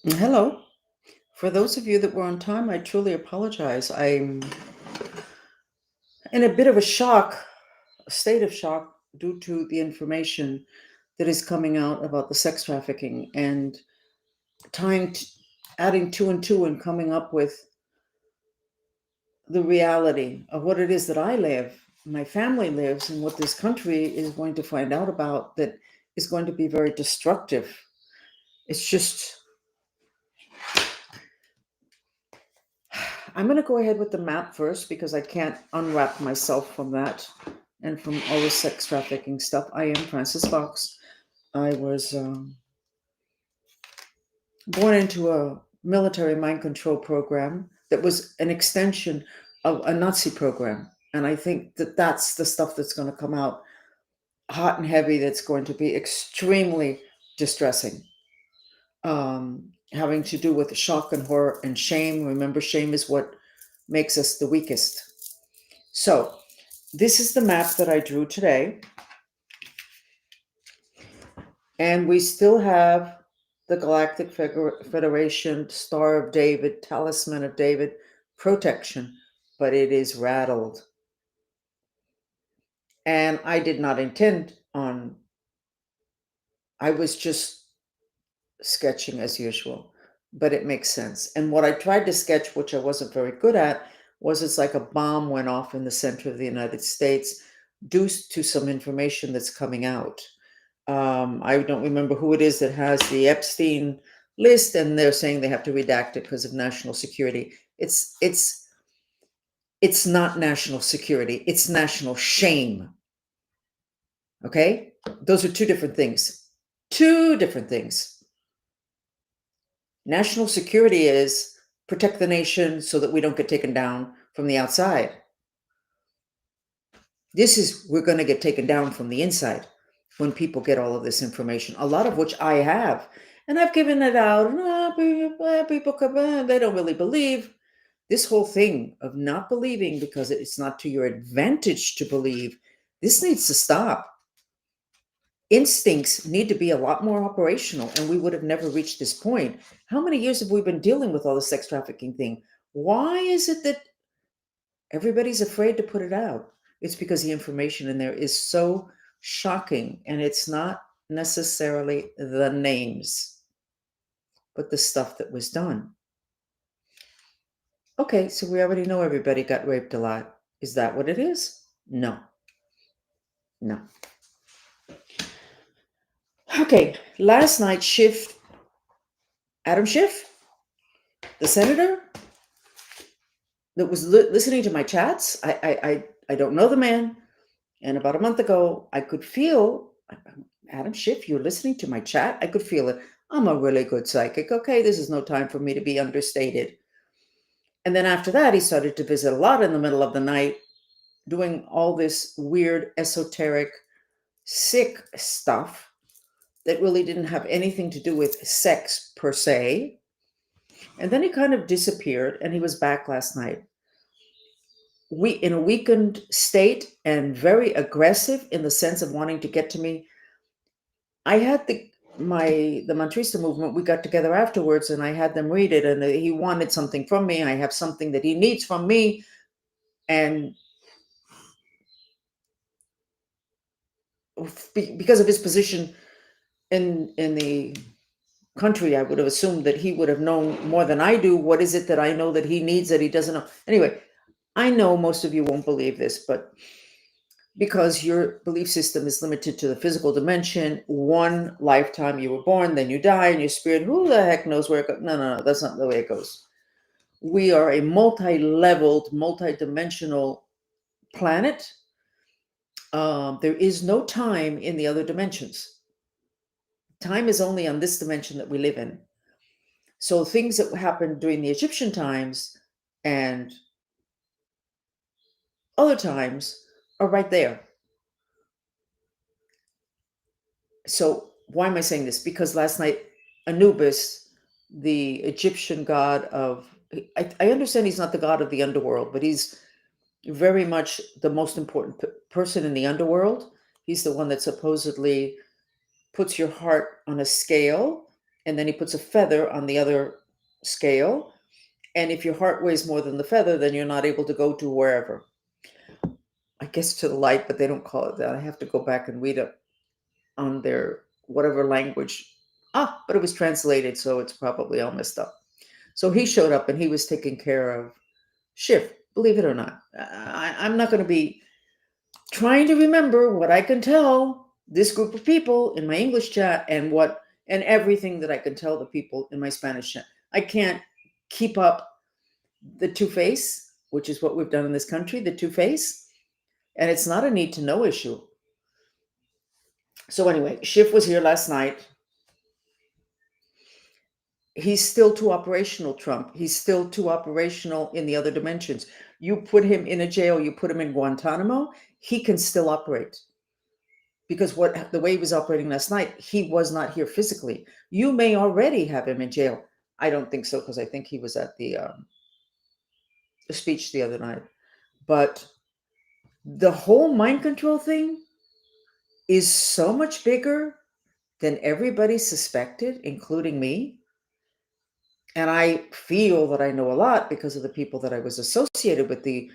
Hello. For those of you that were on time, I truly apologize. I'm in a bit of a state of shock due to the information that is coming out about the sex trafficking and tying, t- adding two and two and coming up with the reality of what it is that I live, my family lives, and what this country is going to find out about that is going to be very destructive. It's just, I'm going to go ahead with the map first because I can't unwrap myself from that and from all the sex trafficking stuff. I am Frances Fox. I was born into a military mind control program that was an extension of a Nazi program. And I think that that's the stuff that's going to come out hot and heavy, that's going to be extremely distressing. Having to do with shock and horror and shame. Remember, shame is what makes us the weakest. So, this is the map that I drew today. And we still have the Galactic Federation, Star of David, Talisman of David protection, but it is rattled. And I did not intend on, I was just sketching as usual, but it makes sense. And what I tried to sketch, which I wasn't very good at, was it's like a bomb went off in the center of the United States due to some information that's coming out. I don't remember who it is that has the Epstein list, and they're saying they have to redact it because of national security. It's not national security. It's national shame. Okay, those are two different things. Two different things. National security is protect the nation so that we don't get taken down from the outside. This is we're going to get taken down from the inside when people get all of this information, a lot of which I have. And I've given it out. People come, they don't really believe. This whole thing of not believing because it's not to your advantage to believe, this needs to stop. Instincts need to be a lot more operational, and we would have never reached this point. How many years have we been dealing with all the sex trafficking thing? Why is it that everybody's afraid to put it out? It's because the information in there is so shocking, and it's not necessarily the names, but the stuff that was done. Okay, so we already know everybody got raped a lot. Is that what it is? No, no. Okay, last night, Adam Schiff, the senator that was listening to my chats, I don't know the man. And about a month ago, I could feel, Adam Schiff, you're listening to my chat? I could feel it. I'm a really good psychic. Okay, this is no time for me to be understated. And then after that, he started to visit a lot in the middle of the night, doing all this weird, esoteric, sick stuff that really didn't have anything to do with sex per se. And then he kind of disappeared, and he was back last night. We in a weakened state and very aggressive in the sense of wanting to get to me. I had the Mantrista movement. We got together afterwards, and I had them read it. And he wanted something from me. I have something that he needs from me, and because of his position in the country, I would have assumed that he would have known more than I do. What is it that I know that he needs that he doesn't know? Anyway, I know most of you won't believe this, but because your belief system is limited to the physical dimension, one lifetime you were born, then you die, and your spirit, who the heck knows where it goes? No, no, no, that's not the way it goes. We are a multi-leveled, multi-dimensional planet. There is no time in the other dimensions. Time is only on this dimension that we live in. So things that happened during the Egyptian times and other times are right there. So why am I saying this? Because last night, Anubis, the Egyptian god of, I understand he's not the god of the underworld, but he's very much the most important person in the underworld. He's the one that supposedly puts your heart on a scale and then he puts a feather on the other scale. And if your heart weighs more than the feather, then you're not able to go to wherever. I guess to the light, but they don't call it that. I have to go back and read it on their whatever language. But it was translated, so it's probably all messed up. So he showed up and he was taking care of Schiff, believe it or not. I'm not going to be trying to remember what I can tell this group of people in my English chat and everything that I can tell the people in my Spanish chat. I can't keep up the two-face, which is what we've done in this country, the two-face, and it's not a need to know issue. So anyway, Schiff was here last night. He's still too operational, Trump. He's still too operational in the other dimensions. You put him in a jail, you put him in Guantanamo, he can still operate. Because the way he was operating last night, he was not here physically. You may already have him in jail. I don't think so, because I think he was at the speech the other night. But the whole mind control thing is so much bigger than everybody suspected, including me. And I feel that I know a lot because of the people that I was associated with, the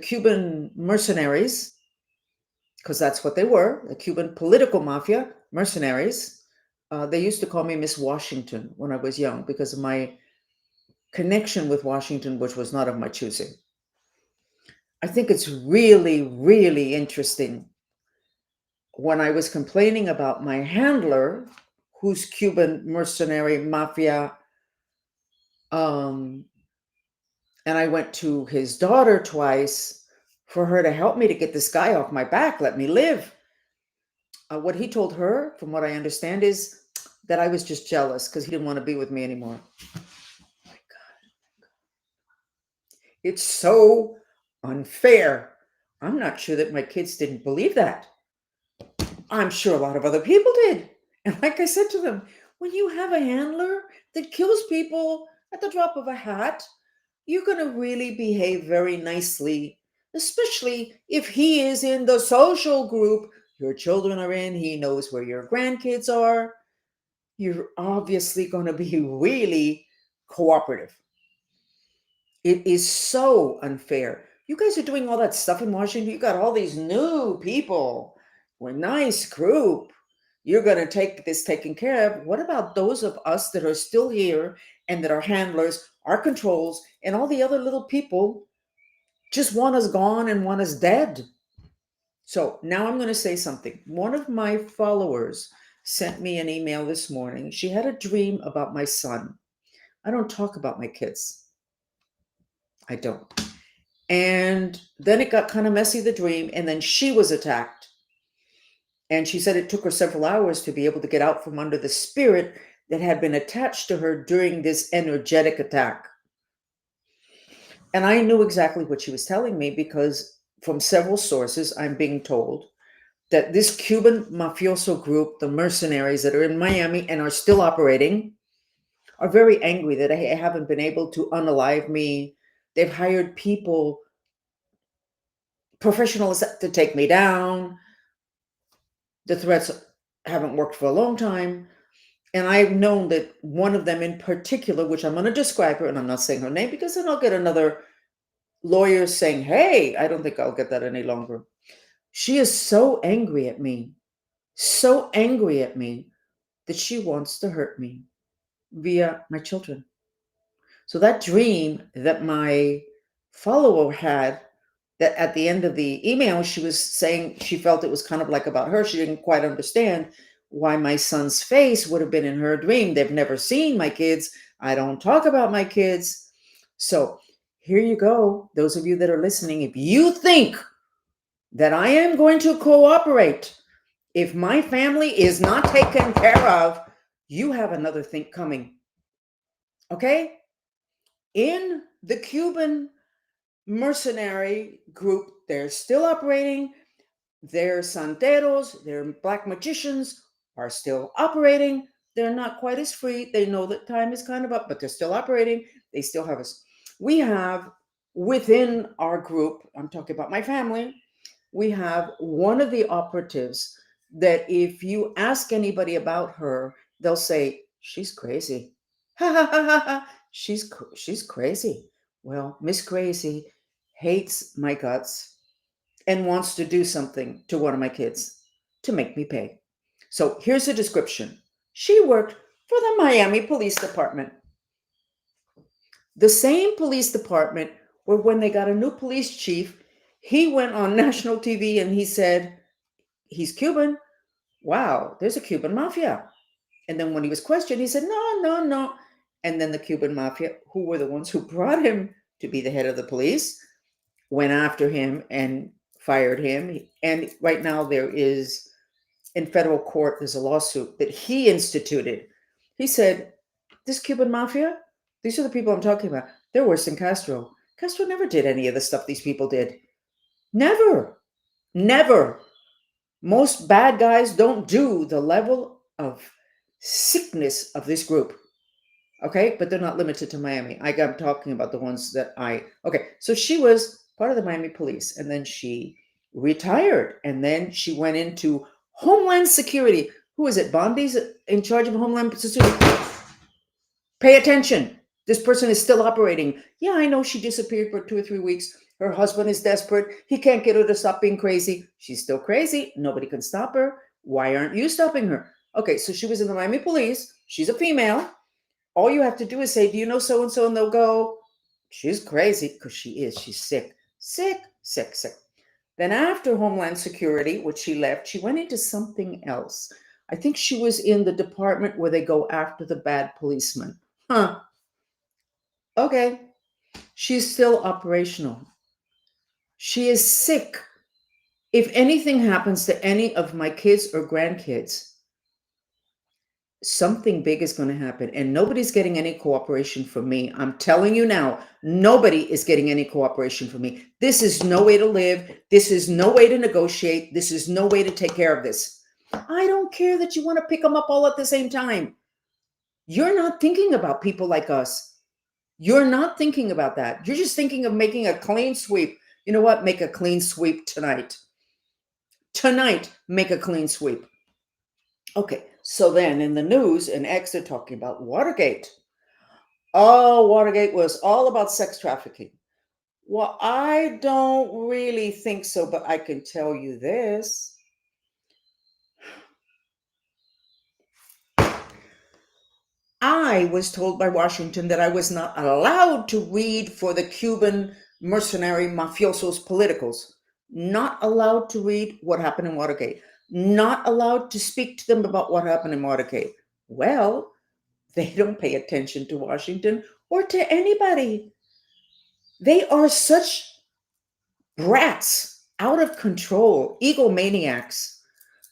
Cuban mercenaries, because that's what they were, the Cuban political mafia, mercenaries. They used to call me Miss Washington when I was young because of my connection with Washington, which was not of my choosing. I think it's really, really interesting. When I was complaining about my handler, who's Cuban mercenary mafia, and I went to his daughter twice for her to help me to get this guy off my back, let me live. What he told her, from what I understand, is that I was just jealous because he didn't want to be with me anymore. Oh my God. It's so unfair. I'm not sure that my kids didn't believe that. I'm sure a lot of other people did. And like I said to them, when you have a handler that kills people at the drop of a hat, you're going to really behave very nicely, especially if he is in the social group your children are in. He knows where your grandkids are. You're obviously going to be really cooperative. It is so unfair. You guys are doing all that stuff in Washington. You got all these new people. We're a nice group. You're going to take this taken care of. What about those of us that are still here and that are handlers, our controls, and all the other little people just want us gone and want us dead? So now I'm going to say something. One of my followers sent me an email this morning. She had a dream about my son. I don't talk about my kids. I don't. And then it got kind of messy, the dream, and then she was attacked. And she said it took her several hours to be able to get out from under the spirit that had been attached to her during this energetic attack. And I knew exactly what she was telling me because from several sources, I'm being told that this Cuban mafioso group, the mercenaries that are in Miami and are still operating, are very angry that I haven't been able to unalive me. They've hired people, professionals, to take me down. The threats haven't worked for a long time. And I've known that one of them in particular, which I'm going to describe her, and I'm not saying her name because then I'll get another lawyer saying, hey, I don't think I'll get that any longer. She is so angry at me that she wants to hurt me via my children. So that dream that my follower had, that at the end of the email, she was saying she felt it was kind of like about her. She didn't quite understand why my son's face would have been in her dream. They've never seen my kids. I don't talk about my kids. So here you go. Those of you that are listening, if you think that I am going to cooperate, if my family is not taken care of, you have another thing coming. Okay? In the Cuban mercenary group, they're still operating. Their santeros, their black magicians are still operating. They're not quite as free. They know that time is kind of up, but they're still operating. They still have us. We have within our group, I'm talking about my family, we have one of the operatives that if you ask anybody about her, they'll say she's crazy. Ha ha ha ha ha. She's crazy. Well, Miss Crazy hates my guts and wants to do something to one of my kids to make me pay. So here's a description. She worked for the Miami Police Department. The same police department where when they got a new police chief, he went on national TV and he said, he's Cuban. Wow, there's a Cuban mafia. And then when he was questioned, he said, no, no, no. And then the Cuban mafia, who were the ones who brought him to be the head of the police, went after him and fired him. And right now there is, in federal court, there's a lawsuit that he instituted. He said, this Cuban mafia, these are the people I'm talking about. They're worse than Castro. Castro never did any of the stuff these people did. Never. Never. Most bad guys don't do the level of sickness of this group. Okay, but they're not limited to Miami. I'm talking about the ones that okay, so she was part of the Miami police and then she retired and then she went into Homeland Security. Who is it? Bondi's in charge of Homeland Security. Pay attention. This person is still operating. Yeah, I know she disappeared for 2 or 3 weeks. Her husband is desperate. He can't get her to stop being crazy. She's still crazy. Nobody can stop her. Why aren't you stopping her? Okay, so she was in the Miami police. She's a female. All you have to do is say, do you know so-and-so? And they'll go, she's crazy, because she is. She's sick. Sick, sick, sick. Then after Homeland Security, which she left, she went into something else. I think she was in the department where they go after the bad policeman. Huh. Okay. She's still operational. She is sick. If anything happens to any of my kids or grandkids, something big is going to happen and nobody's getting any cooperation from me. I'm telling you now, nobody is getting any cooperation from me. This is no way to live. This is no way to negotiate. This is no way to take care of this. I don't care that you want to pick them up all at the same time. You're not thinking about people like us. You're not thinking about that. You're just thinking of making a clean sweep. You know what? Make a clean sweep tonight. Tonight, make a clean sweep. Okay, so then in the news, in X, they're talking about Watergate. Oh, Watergate was all about sex trafficking. Well, I don't really think so, but I can tell you this. I was told by Washington that I was not allowed to read for the Cuban mercenary mafiosos politicals. Not allowed to read what happened in Watergate. Not allowed to speak to them about what happened in Watergate. Well, they don't pay attention to Washington or to anybody. They are such brats, out of control, egomaniacs.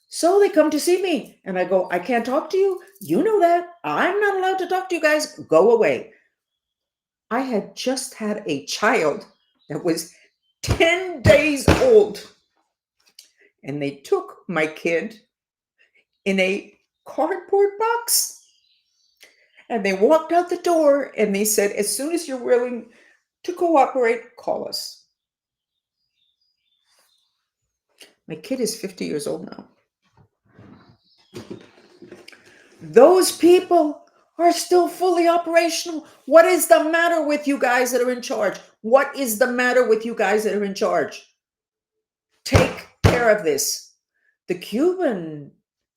So they come to see me and I go, I can't talk to you. You know that. I'm not allowed to talk to you guys. Go away. I had just had a child that was 10 days old and they took my kid in a cardboard box and they walked out the door and they said, as soon as you're willing to cooperate, call us. My kid is 50 years old now. Those people are still fully operational. What is the matter with you guys that are in charge? What is the matter with you guys that are in charge? Take care of this. The Cuban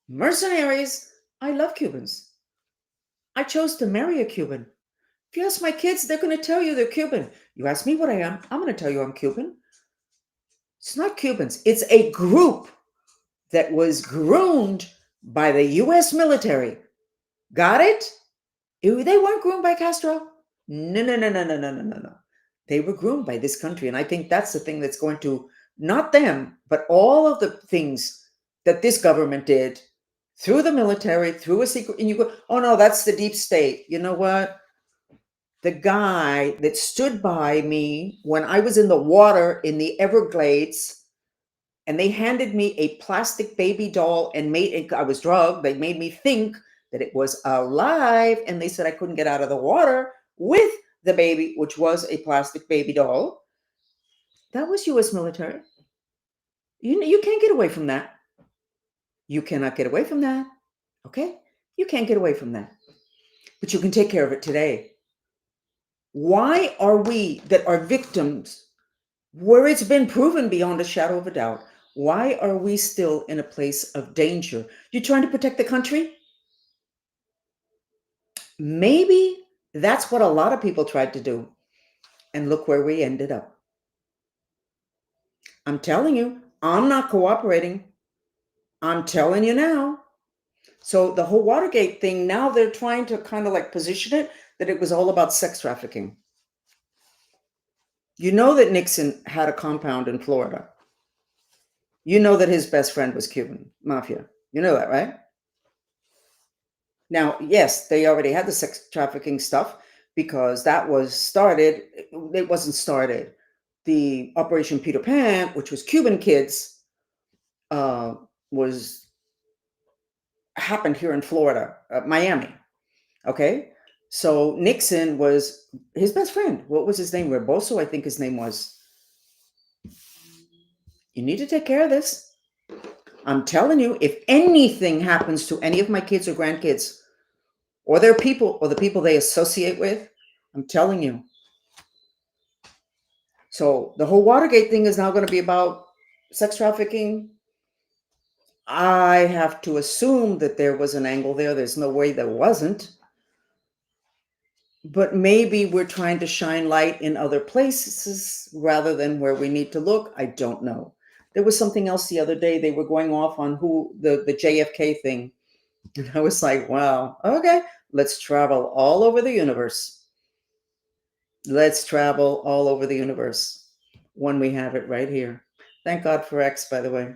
mercenaries, I love Cubans. I chose to marry a Cuban. If you ask my kids, they're going to tell you they're Cuban. You ask me what I am, I'm going to tell you I'm Cuban. It's not Cubans. It's a group that was groomed by the U.S. military. Got it? They weren't groomed by Castro. No, no, no, no, no, no, no, no, no. They were groomed by this country. And I think that's the thing that's going to, not them, but all of the things that this government did through the military, through a secret, and you go, oh no, that's the deep state. You know what? The guy that stood by me when I was in the water in the Everglades, and they handed me a plastic baby doll and I was drugged. They made me think that it was alive. And they said I couldn't get out of the water with the baby, which was a plastic baby doll. That was US military. You can't get away from that. You cannot get away from that. Okay? You can't get away from that. but you can take care of it today. Why are we that are victims, where it's been proven beyond a shadow of a doubt, why are we still in a place of danger? You're trying to protect the country? Maybe that's what a lot of people tried to do. And look where we ended up. I'm telling you, I'm not cooperating. I'm telling you now. So the whole Watergate thing, now they're trying to kind of like position it that it was all about sex trafficking. You know that Nixon had a compound in Florida. You know that his best friend was Cuban mafia. You know that, right? Now, yes, they already had the sex trafficking stuff because that was started. It wasn't started. The Operation Peter Pan, which was Cuban kids, was happened here in Florida, Miami. Okay, so Nixon was his best friend. What was his name? Rebozo, I think his name was. You need to take care of this. I'm telling you, if anything happens to any of my kids or grandkids, or their people, or the people they associate with, I'm telling you. So the whole Watergate thing is now going to be about sex trafficking. I have to assume that there was an angle there. There's no way there wasn't. But maybe we're trying to shine light in other places rather than where we need to look. I don't know. There was something else the other day. They were going off on who the JFK thing. And I was like, wow, okay, let's travel all over the universe. Let's travel all over the universe when we have it right here. Thank God for X, by the way.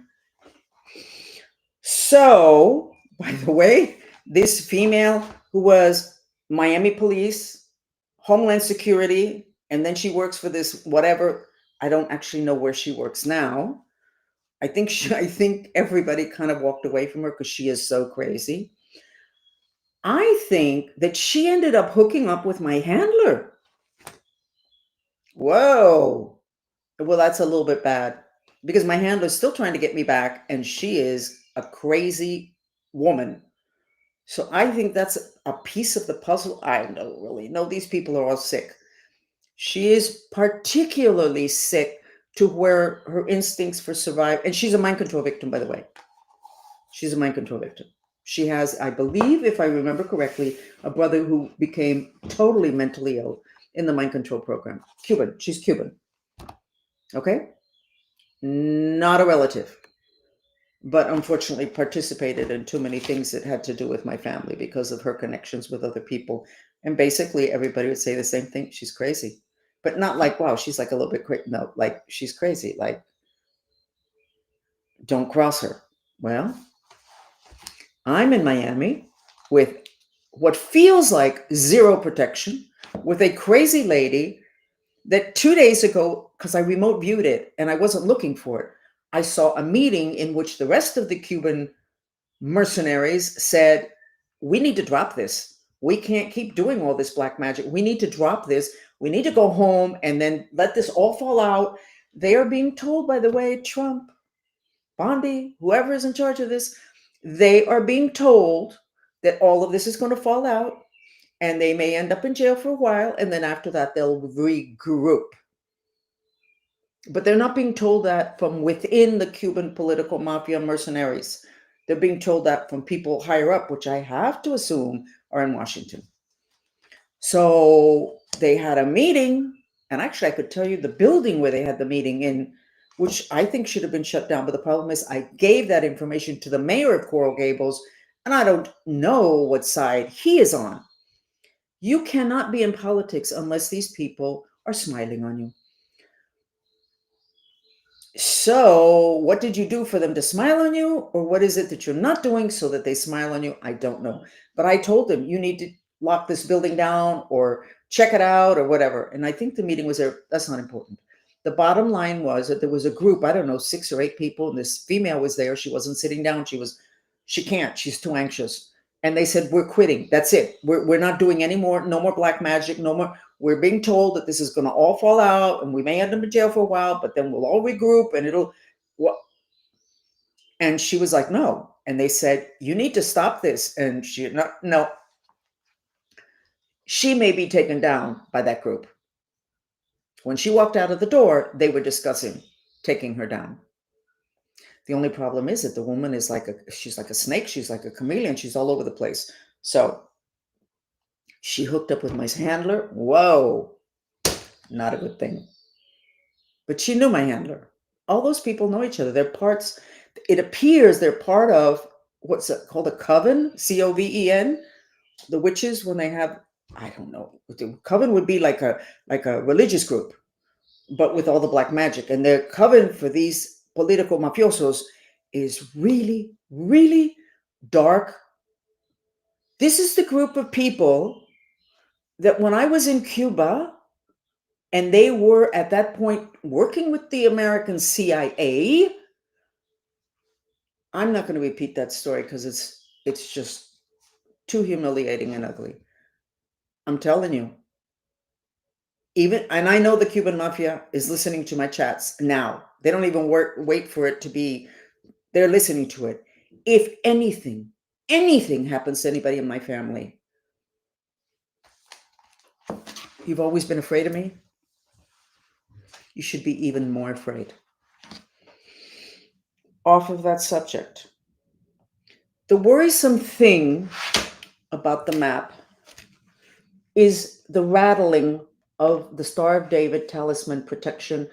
So, by the way, this female who was Miami police, Homeland Security, and then she works for this whatever. I don't actually know where she works now. I think everybody kind of walked away from her because she is so crazy. I think that she ended up hooking up with my handler. Whoa. Well, that's a little bit bad because my handler's still trying to get me back, and she is a crazy woman. So I think that's a piece of the puzzle. I don't really know. These people are all sick. She is particularly sick to where her instincts for survival, and she's a mind control victim, by the way. She's a mind control victim. She has, I believe, if I remember correctly, a brother who became totally mentally ill in the mind control program. Cuban. She's Cuban. Okay? Not a relative, but unfortunately participated in too many things that had to do with my family because of her connections with other people. And basically, everybody would say the same thing. She's crazy. But not like, wow, she's like a little bit crazy. No, like she's crazy. Like, don't cross her. Well, I'm in Miami with what feels like zero protection with a crazy lady that 2 days ago, because I remote viewed it and I wasn't looking for it, I saw a meeting in which the rest of the Cuban mercenaries said, we need to drop this. We can't keep doing all this black magic. We need to drop this. We need to go home and then let this all fall out. They are being told, by the way, Trump, Bondi, whoever is in charge of this, they are being told that all of this is going to fall out and they may end up in jail for a while. And then after that, they'll regroup. But they're not being told that from within the Cuban political mafia mercenaries. They're being told that from people higher up, which I have to assume are in Washington. So they had a meeting, and actually, I could tell you the building where they had the meeting in, which I think should have been shut down. But the problem is, I gave that information to the mayor of Coral Gables, and I don't know what side he is on. You cannot be in politics unless these people are smiling on you. So, what did you do for them to smile on you? Or what is it that you're not doing so that they smile on you? I don't know. But I told them, you need to lock this building down or check it out or whatever. And I think the meeting was there. That's not important. The bottom line was that there was a group, I don't know, 6 or 8 people, and this female was there. She wasn't sitting down. She can't. She's too anxious. And they said, we're quitting. That's it. We're not doing any more, no more black magic, no more. We're being told that this is going to all fall out and we may end up in jail for a while, but then we'll all regroup and it'll. And she was like, no. And they said, you need to stop this. And she, no. she may be taken down by that group. When she walked out of the door, they were discussing taking her down. The only problem is that the woman is she's like a snake. She's like a chameleon. She's all over the place. So she hooked up with my handler. Whoa, not a good thing. But she knew my handler. All those people know each other. They're parts, it appears they're part of what's it called, a coven, Coven. The witches, when they have, I don't know, the coven would be like a religious group, but with all the black magic. And their coven for these political mafiosos is really, really dark. This is the group of people that when I was in Cuba, and they were at that point working with the American CIA. I'm not going to repeat that story because it's just too humiliating and ugly. I'm telling you. And I know the Cuban mafia is listening to my chats now. They don't even wait for it to be, they're listening to it. If anything happens to anybody in my family, you've always been afraid of me. You should be even more afraid. Off of that subject, the worrisome thing about the map is the rattling of the Star of David talisman protection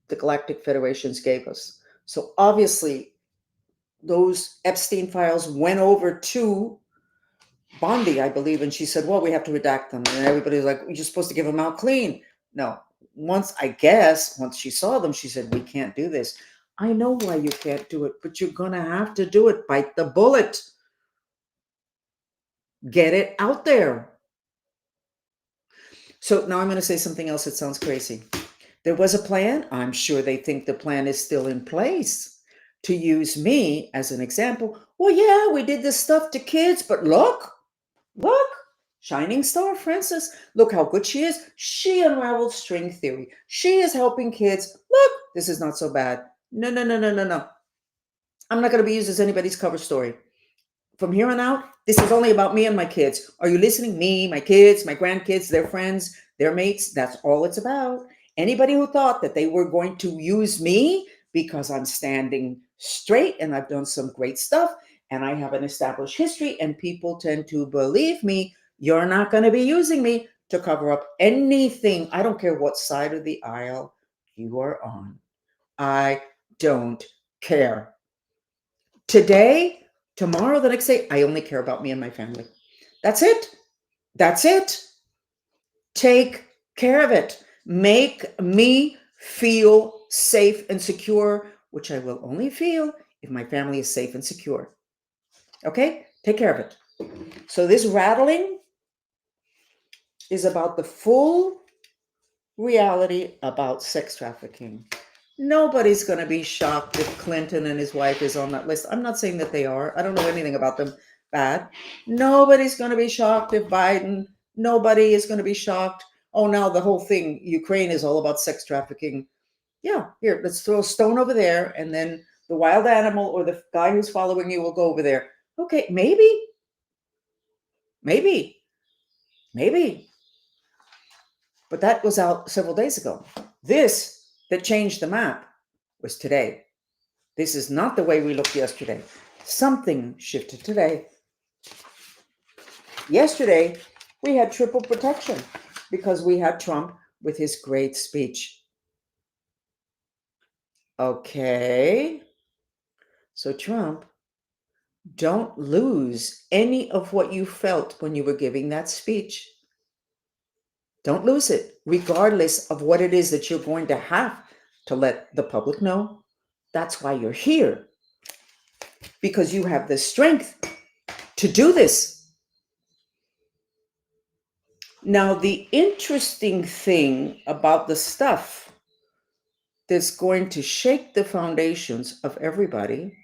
the Galactic Federations gave us. So obviously, those Epstein files went over to Bondi, I believe, and she said, well, we have to redact them. And everybody's like, you're supposed to give them out clean. No. Once she saw them, she said, we can't do this. I know why you can't do it, but you're going to have to do it. Bite the bullet. Get it out there. So now I'm going to say something else that sounds crazy. There was a plan. I'm sure they think the plan is still in place to use me as an example. Well, yeah, we did this stuff to kids, but look, Shining Star Frances, look how good she is. She unraveled string theory. She is helping kids. Look, this is not so bad. No. I'm not going to be used as anybody's cover story. From here on out, this is only about me and my kids. Are you listening? Me, my kids, my grandkids, their friends, their mates. That's all it's about. Anybody who thought that they were going to use me because I'm standing straight and I've done some great stuff and I have an established history and people tend to believe me, you're not going to be using me to cover up anything. I don't care what side of the aisle you are on. I don't care. Today, tomorrow, the next day, I only care about me and my family. That's it. Take care of it. Make me feel safe and secure, which I will only feel if my family is safe and secure. Okay? Take care of it. So this rattling is about the full reality about sex trafficking. Nobody's going to be shocked if Clinton and his wife is on that list. I'm not saying that they are. I don't know anything about them bad. Nobody's going to be shocked if Biden. Nobody is going to be shocked. Oh, now the whole thing, Ukraine is all about sex trafficking. Yeah, here, let's throw a stone over there, and then the wild animal or the guy who's following you will go over there. Okay, maybe. But that was out several days ago. This that changed the map was today. This is not the way we looked yesterday. Something shifted today. Yesterday, we had triple protection because we had Trump with his great speech. Okay. So Trump, don't lose any of what you felt when you were giving that speech. Don't lose it, regardless of what it is that you're going to have to let the public know. That's why you're here. Because you have the strength to do this. Now, the interesting thing about the stuff that's going to shake the foundations of everybody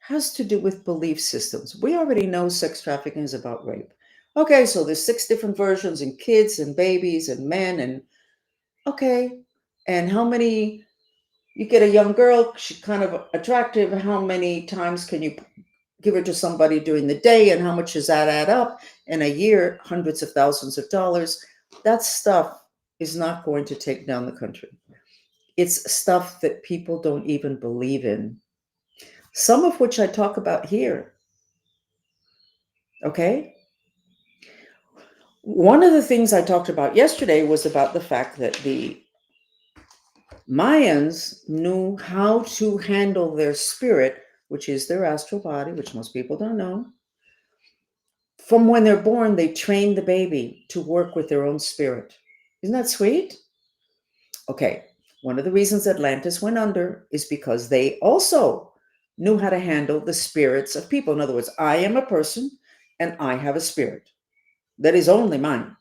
has to do with belief systems. We already know sex trafficking is about rape. Okay, so there's 6 different versions in kids and babies and men and okay. And how many, you get a young girl, she's kind of attractive. How many times can you give her to somebody during the day and how much does that add up? and a year, hundreds of thousands of dollars. That stuff is not going to take down the country. It's stuff that people don't even believe in, some of which I talk about here. Okay? One of the things I talked about yesterday was about the fact that the Mayans knew how to handle their spirit, which is their astral body, which most people don't know. From when they're born, they train the baby to work with their own spirit. Isn't that sweet? Okay, one of the reasons Atlantis went under is because they also knew how to handle the spirits of people. In other words, I am a person and I have a spirit that is only mine.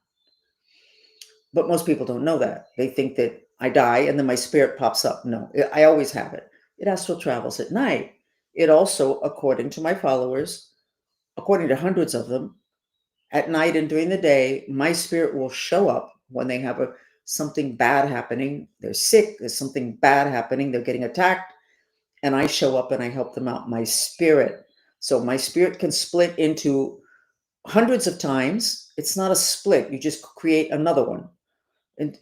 But most people don't know that. They think that I die and then my spirit pops up. No, I always have it. It astral travels at night. It also, according to my followers, according to hundreds of them, at night and during the day, my spirit will show up when they have something bad happening. They're sick, there's something bad happening, they're getting attacked, and I show up and I help them out. My spirit. So my spirit can split into hundreds of times. It's not a split, you just create another one. And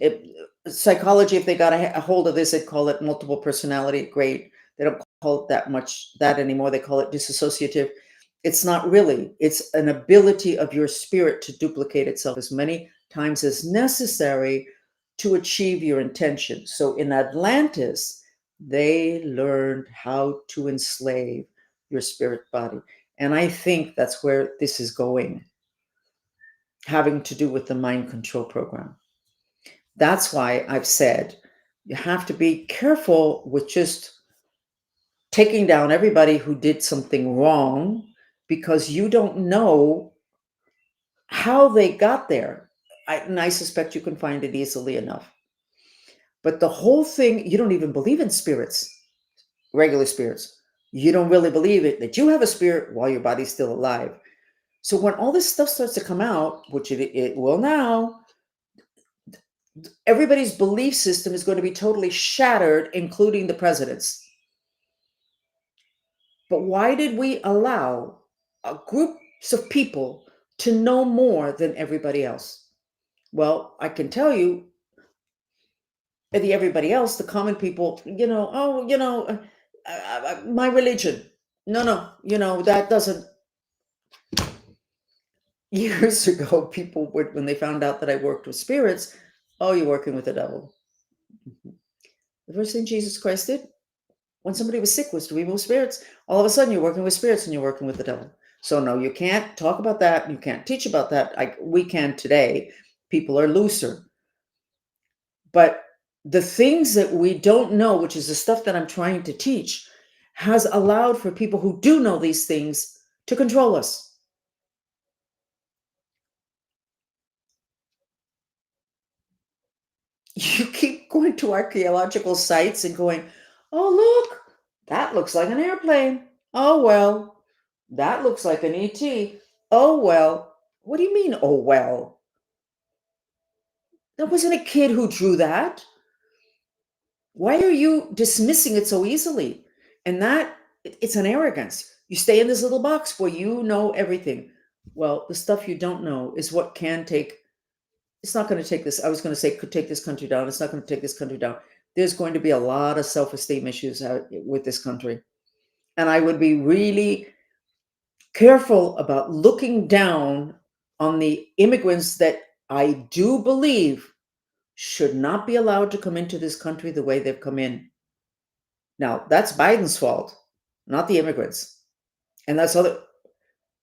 psychology, if they got a hold of this, they'd call it multiple personality. Great. They don't call it that anymore. They call it disassociative. It's not really. It's an ability of your spirit to duplicate itself as many times as necessary to achieve your intention. So in Atlantis, they learned how to enslave your spirit body. And I think that's where this is going, having to do with the mind control program. That's why I've said you have to be careful with just taking down everybody who did something wrong, because you don't know how they got there. And I suspect you can find it easily enough. But the whole thing, you don't even believe in spirits, regular spirits. You don't really believe it, that you have a spirit while your body's still alive. So when all this stuff starts to come out, which it will now, everybody's belief system is going to be totally shattered, including the president's. But why did we allow groups of people to know more than everybody else? Well, I can tell you, everybody else, the common people, my religion. No, that doesn't. Years ago, people would, when they found out that I worked with spirits, oh, you're working with the devil. The first thing Jesus Christ did when somebody was sick was to remove spirits. All of a sudden, you're working with spirits and you're working with the devil. So no, you can't talk about that. You can't teach about that. We can today. People are looser. But the things that we don't know, which is the stuff that I'm trying to teach, has allowed for people who do know these things to control us. You keep going to archaeological sites and going, oh, look, that looks like an airplane. Oh, well, that looks like an ET. Oh, well. What do you mean, oh, well? There wasn't a kid who drew that. Why are you dismissing it so easily? And it's an arrogance. You stay in this little box where you know everything. Well, the stuff you don't know is what can take. It's not going to take this. I was going to say could take this country down. It's not going to take this country down. There's going to be a lot of self-esteem issues with this country. And I would be really careful about looking down on the immigrants that I do believe should not be allowed to come into this country the way they've come in. Now, that's Biden's fault, not the immigrants. And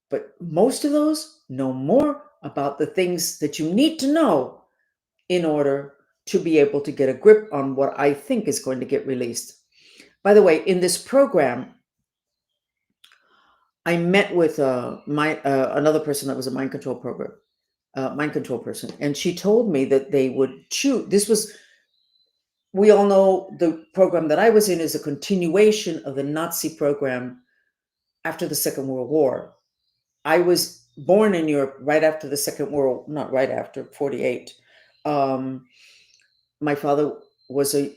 but most of those know more about the things that you need to know in order to be able to get a grip on what I think is going to get released. By the way, in this program, I met with another person that was a mind control person, and she told me that they would choose. We all know the program that I was in is a continuation of the Nazi program after the Second World War. I was born in Europe right after the Second World, not right after, 48. My father was a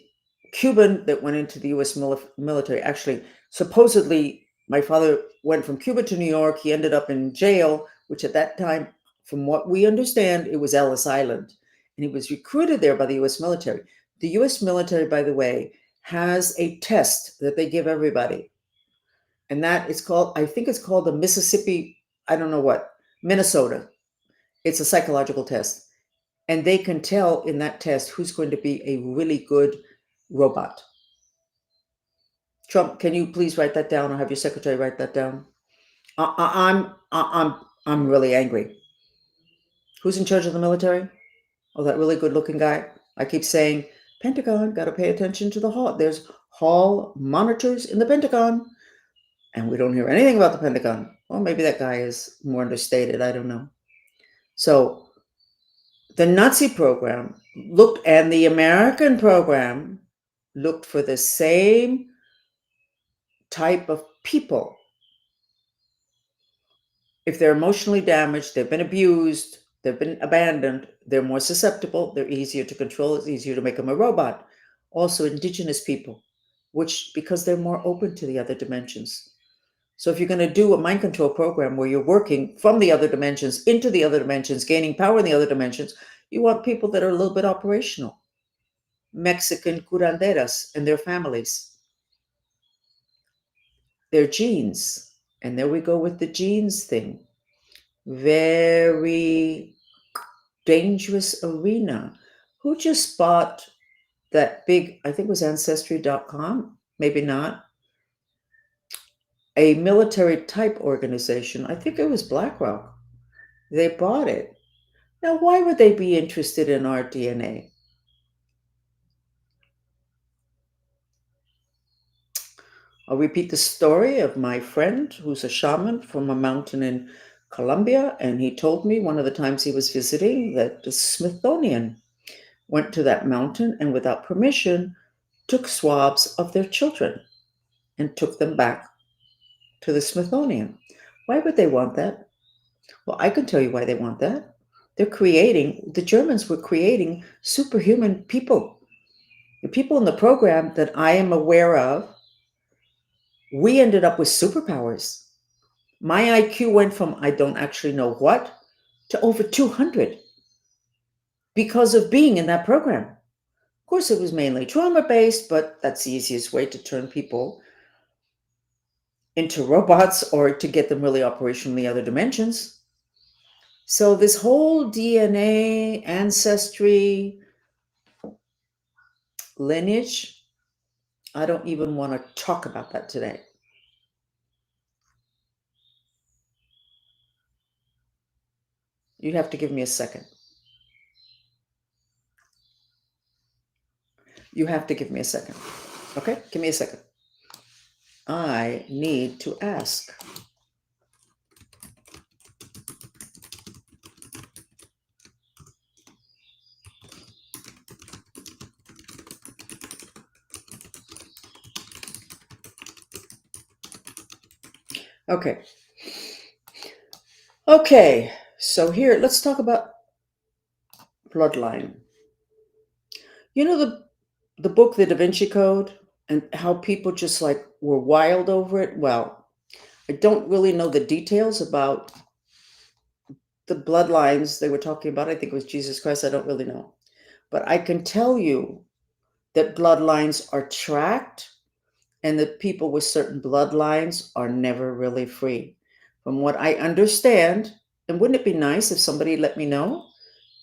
Cuban that went into the U.S. military. Actually, supposedly, my father went from Cuba to New York. He ended up in jail, which at that time From what we understand, it was Ellis Island, and he was recruited there by the U.S. military. The U.S. military, by the way, has a test that they give everybody, and that is called, I think it's called the Mississippi, I don't know what, Minnesota. It's a psychological test, and they can tell in that test who's going to be a really good robot. Trump, can you please write that down, or have your secretary write that down? I'm really angry. Who's in charge of the military? Oh, that really good-looking guy. I keep saying, Pentagon, got to pay attention to the hall. There's hall monitors in the Pentagon, and we don't hear anything about the Pentagon. Well, maybe that guy is more understated. I don't know. So the Nazi program looked, and the American program looked for the same type of people. If they're emotionally damaged, they've been abused, they've been abandoned, they're more susceptible, they're easier to control, it's easier to make them a robot. Also, indigenous people, which because they're more open to the other dimensions. So if you're going to do a mind control program where you're working from the other dimensions into the other dimensions, gaining power in the other dimensions, you want people that are a little bit operational. Mexican curanderas and their families, their genes. And there we go with the genes thing. Very dangerous arena. Who just bought that big, I think it was Ancestry.com, maybe not, a military type organization? I think it was BlackRock. They bought it. Now, why would they be interested in our DNA? I'll repeat the story of my friend who's a shaman from a mountain in Colombia, and he told me one of the times he was visiting that the Smithsonian went to that mountain and without permission took swabs of their children and took them back to the Smithsonian. Why would they want that? Well, I can tell you why they want that. The Germans were creating superhuman people. The people in the program that I am aware of, we ended up with superpowers. My IQ went from I don't actually know what to over 200 because of being in that program. Of course, it was mainly trauma-based, but that's the easiest way to turn people into robots or to get them really operational in the other dimensions. So this whole DNA, ancestry, lineage, I don't even want to talk about that today. You have to give me a second. You have to give me a second. Okay? Give me a second. I need to ask. Okay. Okay. So here, let's talk about bloodline. You know the book, The Da Vinci Code, and how people just like were wild over it? Well, I don't really know the details about the bloodlines they were talking about. I think it was Jesus Christ. I don't really know. But I can tell you that bloodlines are tracked and that people with certain bloodlines are never really free. From what I understand, and wouldn't it be nice if somebody let me know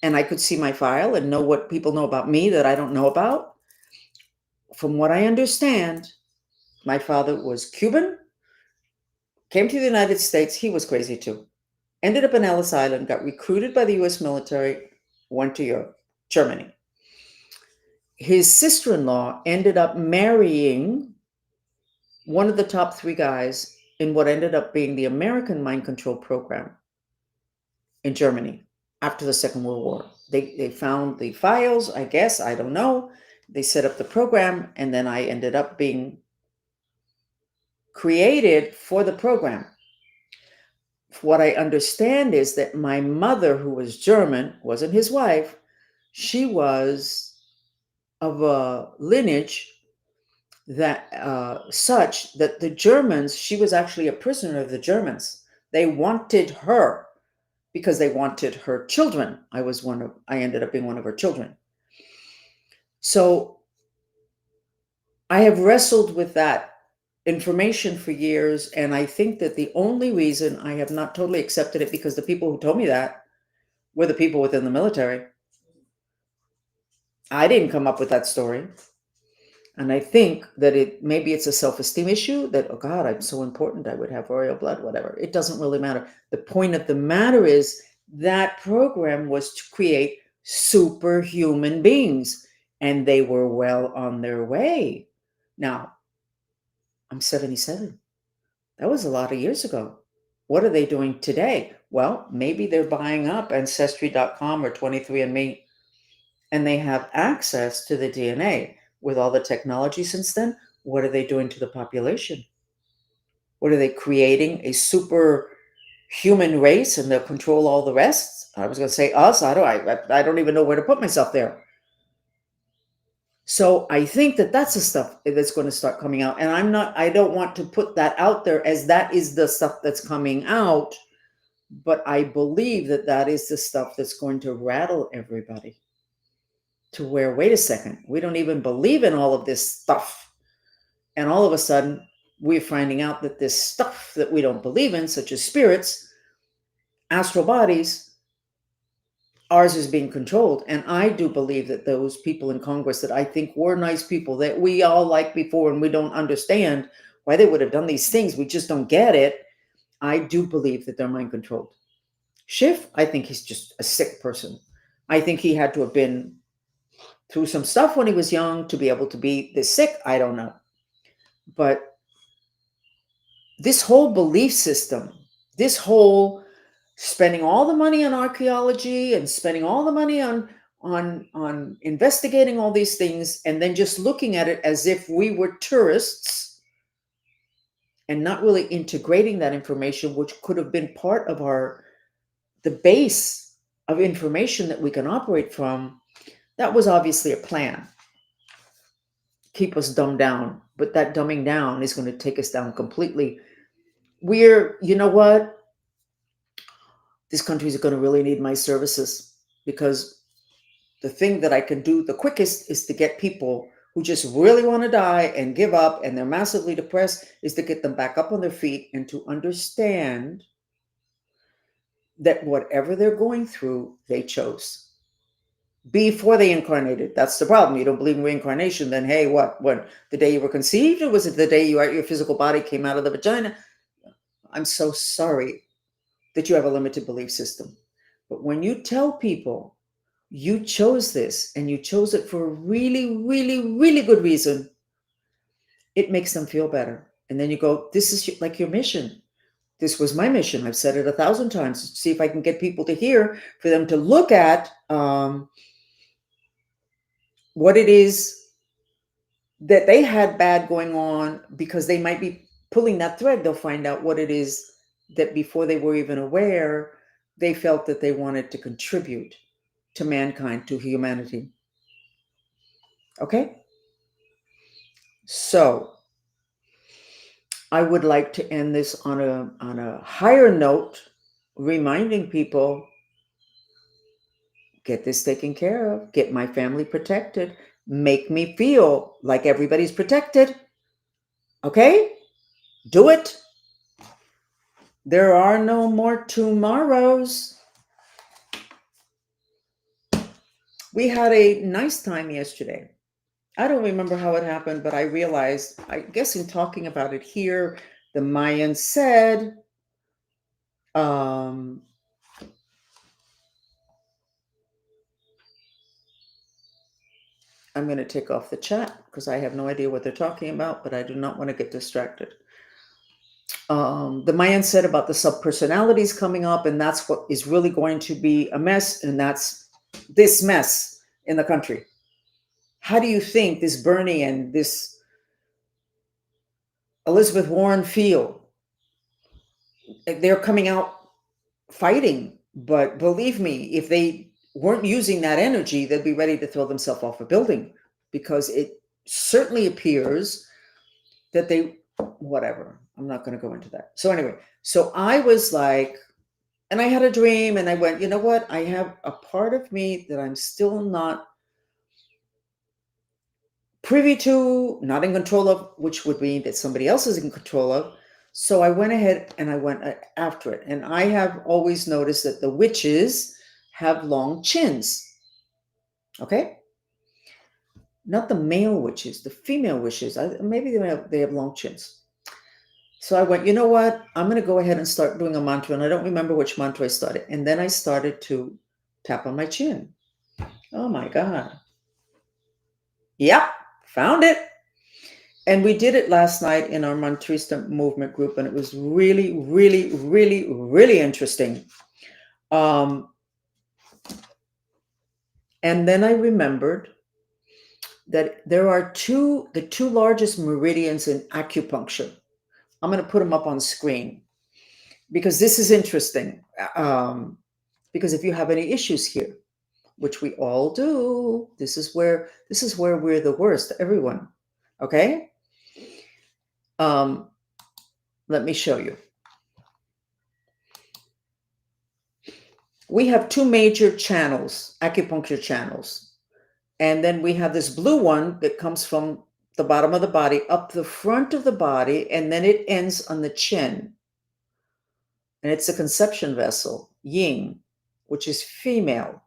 and I could see my file and know what people know about me that I don't know about? From what I understand, my father was Cuban, came to the United States. He was crazy too. Ended up in Ellis Island, got recruited by the US military, went to Europe, Germany. His sister-in-law ended up marrying one of the top three guys in what ended up being the American mind control program in Germany after the Second World War. They found the files, I guess, I don't know. They set up the program, and then I ended up being created for the program. What I understand is that my mother, who was German, wasn't his wife. She was of a lineage that such that the Germans, she was actually a prisoner of the Germans. They wanted her because they wanted her children. I ended up being one of her children. So I have wrestled with that information for years, and I think that the only reason I have not totally accepted it, because the people who told me that were the people within the military. I didn't come up with that story. And I think that maybe it's a self-esteem issue that, oh God, I'm so important, I would have royal blood, whatever. It doesn't really matter. The point of the matter is that program was to create superhuman beings, and they were well on their way. Now, I'm 77. That was a lot of years ago. What are they doing today? Well, maybe they're buying up Ancestry.com or 23andMe, and they have access to the DNA. With all the technology since then, what are they doing to the population? What are they creating? A super human race, and they'll control all the rest? I was going to say us. I don't even know where to put myself there. So I think that that's the stuff that's going to start coming out. And I don't want to put that out there as that is the stuff that's coming out. But I believe that that is the stuff that's going to rattle everybody to where, wait a second, we don't even believe in all of this stuff. And all of a sudden, we're finding out that this stuff that we don't believe in, such as spirits, astral bodies, ours is being controlled. And I do believe that those people in Congress that I think were nice people that we all liked before, and we don't understand why they would have done these things, we just don't get it. I do believe that they're mind controlled. Schiff, I think he's just a sick person. I think he had to have been through some stuff when he was young to be able to be this sick. I don't know. But this whole belief system, this whole spending all the money on archaeology and spending all the money on investigating all these things, and then just looking at it as if we were tourists and not really integrating that information, which could have been part of the base of information that we can operate from. That was obviously a plan. Keep us dumbed down, but that dumbing down is going to take us down completely. You know what? This country is going to really need my services, because the thing that I can do the quickest is to get people who just really want to die and give up and they're massively depressed, is to get them back up on their feet and to understand that whatever they're going through, they chose before they incarnated. That's the problem. You don't believe in reincarnation, then hey, what? When the day you were conceived, or was it the day your physical body came out of the vagina? I'm so sorry that you have a limited belief system. But when you tell people you chose this and you chose it for a really, really, really good reason, it makes them feel better. And then you go, this is like your mission. This was my mission. I've said it 1,000 times. See if I can get people to hear, for them to look at what it is that they had bad going on, because they might be pulling that thread. They'll find out what it is that before they were even aware, they felt that they wanted to contribute to mankind, to humanity. Okay? So I would like to end this on a higher note, reminding people, get this taken care of, get my family protected, make me feel like everybody's protected. Okay? Do it. There are no more tomorrows. We had a nice time yesterday. I don't remember how it happened, but I realized, I guess in talking about it here, the Mayans said, I'm going to take off the chat because I have no idea what they're talking about, but I do not want to get distracted. The Mayans said about the subpersonalities coming up, and that's what is really going to be a mess, and that's this mess in the country. How do you think this Bernie and this Elizabeth Warren feel? They're coming out fighting, but believe me, if they weren't using that energy, they'd be ready to throw themselves off a building, because it certainly appears that they, whatever, I'm not going to go into that. So anyway, so I was like, And I had a dream, and I went, you know what? I have a part of me that I'm still not privy to, not in control of, which would mean that somebody else is in control of. So I went ahead and I went after it. And I have always noticed that the witches have long chins. Okay? Not the male witches, the female witches. Maybe they have long chins. So I went, you know what? I'm going to go ahead and start doing a mantra. And I don't remember which mantra I started. And then I started to tap on my chin. Oh my God. Yep, found it. And we did it last night in our Mantrista movement group. And it was really, really, really, really interesting. And then I remembered that there are the two largest meridians in acupuncture. I'm going to put them up on screen because this is interesting. Because if you have any issues here, which we all do, this is where we're the worst, everyone. Okay. Let me show you. We have two major channels, acupuncture channels. And then we have this blue one that comes from the bottom of the body up the front of the body, and then it ends on the chin. And it's a conception vessel, yin, which is female.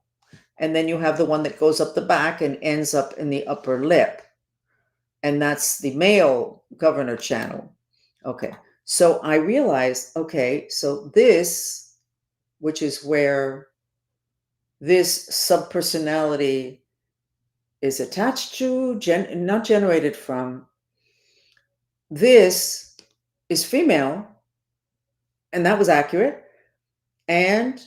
And then you have the one that goes up the back and ends up in the upper lip. And that's the male governor channel. Okay. So I realized, okay, so this, which is where this subpersonality is attached to, not generated from, this is female. And that was accurate. And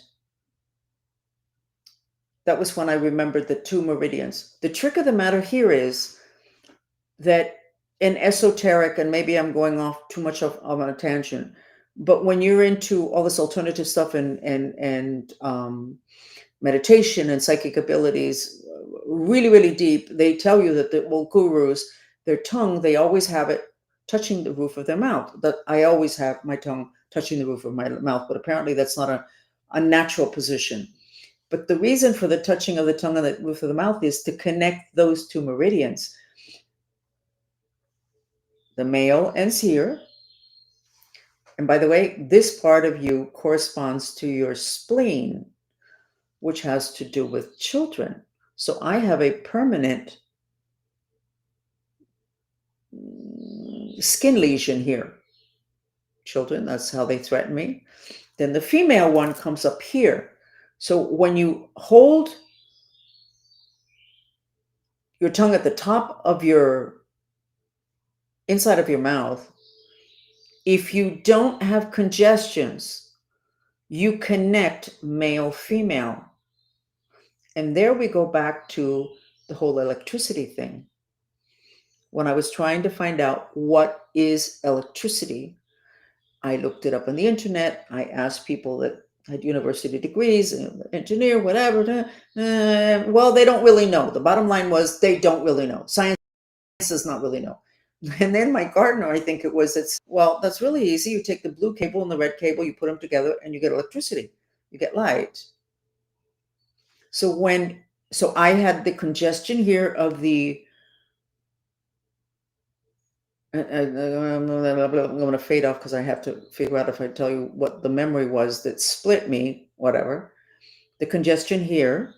that was when I remembered the two meridians. The trick of the matter here is that in esoteric, and maybe I'm going off too much of on a tangent, but when you're into all this alternative stuff and meditation and psychic abilities, really, really deep, they tell you that the gurus, their tongue, they always have it touching the roof of their mouth. That I always have my tongue touching the roof of my mouth, but apparently that's not a natural position. But the reason for the touching of the tongue on the roof of the mouth is to connect those two meridians. The male ends here. And by the way, this part of you corresponds to your spleen, which has to do with children. So I have a permanent skin lesion here. Children, that's how they threaten me. Then the female one comes up here. So when you hold your tongue at the top of your inside of your mouth, if you don't have congestions, you connect male, female. And there we go back to the whole electricity thing. When I was trying to find out what is electricity, I looked it up on the internet. I asked people that had university degrees, engineer, whatever. Well, they don't really know. The bottom line was they don't really know. Science does not really know. And then my gardener, I think well, that's really easy. You take the blue cable and the red cable, you put them together and you get electricity. You get light. So I had the congestion here of the, I'm going to fade off because I have to figure out if I tell you what the memory was that split me, whatever. The congestion here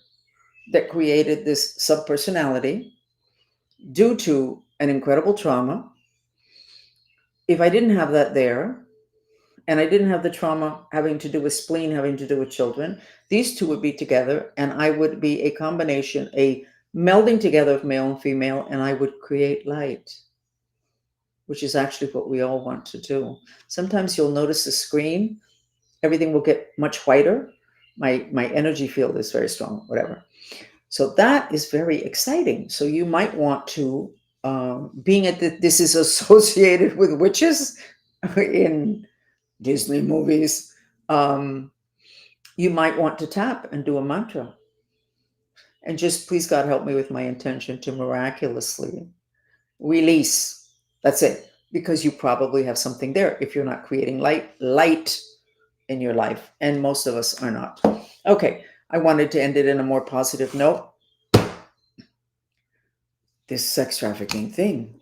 that created this subpersonality due to an incredible trauma. If I didn't have that there, and I didn't have the trauma having to do with spleen, having to do with children, these two would be together, and I would be a combination, a melding together of male and female, and I would create light, which is actually what we all want to do. Sometimes you'll notice the screen, everything will get much whiter. My energy field is very strong, whatever. So that is very exciting. So you might want to, being at this is associated with witches in Disney movies, you might want to tap and do a mantra. And just please, God, help me with my intention to miraculously release. That's it. Because you probably have something there. If you're not creating light in your life, and most of us are not. Okay, I wanted to end it in a more positive note. This sex trafficking thing,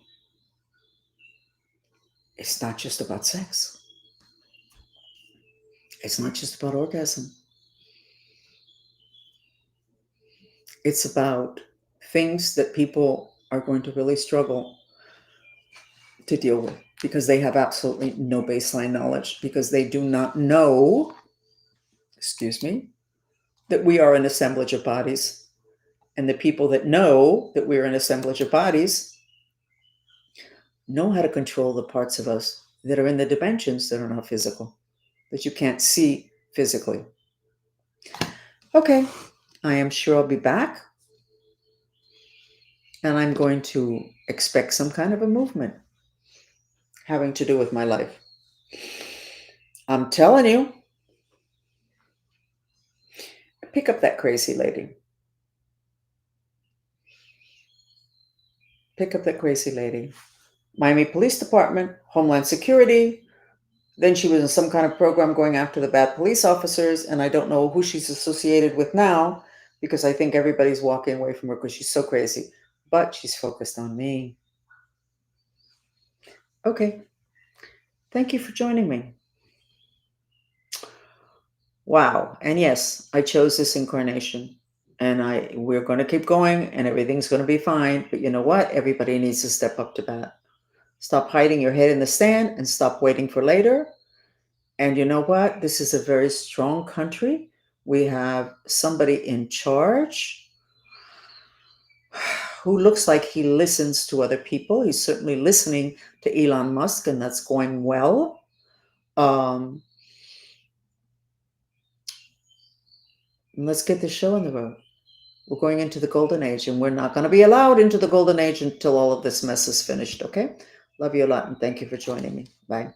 it's not just about sex. It's not just about orgasm. It's about things that people are going to really struggle to deal with because they have absolutely no baseline knowledge, because they do not know, excuse me, that we are an assemblage of bodies. And the people that know that we're an assemblage of bodies know how to control the parts of us that are in the dimensions that are not physical, that you can't see physically. Okay, I am sure I'll be back. And I'm going to expect some kind of a movement having to do with my life. I'm telling you, pick up that crazy lady. Pick up that crazy lady. Miami Police Department, Homeland Security. Then she was in some kind of program going after the bad police officers, and I don't know who she's associated with now, because I think everybody's walking away from her because she's so crazy. But she's focused on me. Okay. Thank you for joining me. Wow. And yes, I chose this incarnation, and we're going to keep going, and everything's going to be fine. But you know what? Everybody needs to step up to bat. Stop hiding your head in the sand and stop waiting for later. And you know what? This is a very strong country. We have somebody in charge who looks like he listens to other people. He's certainly listening to Elon Musk, and that's going well. Let's get the show on the road. We're going into the golden age, and we're not going to be allowed into the golden age until all of this mess is finished, okay? Love you a lot, and thank you for joining me. Bye.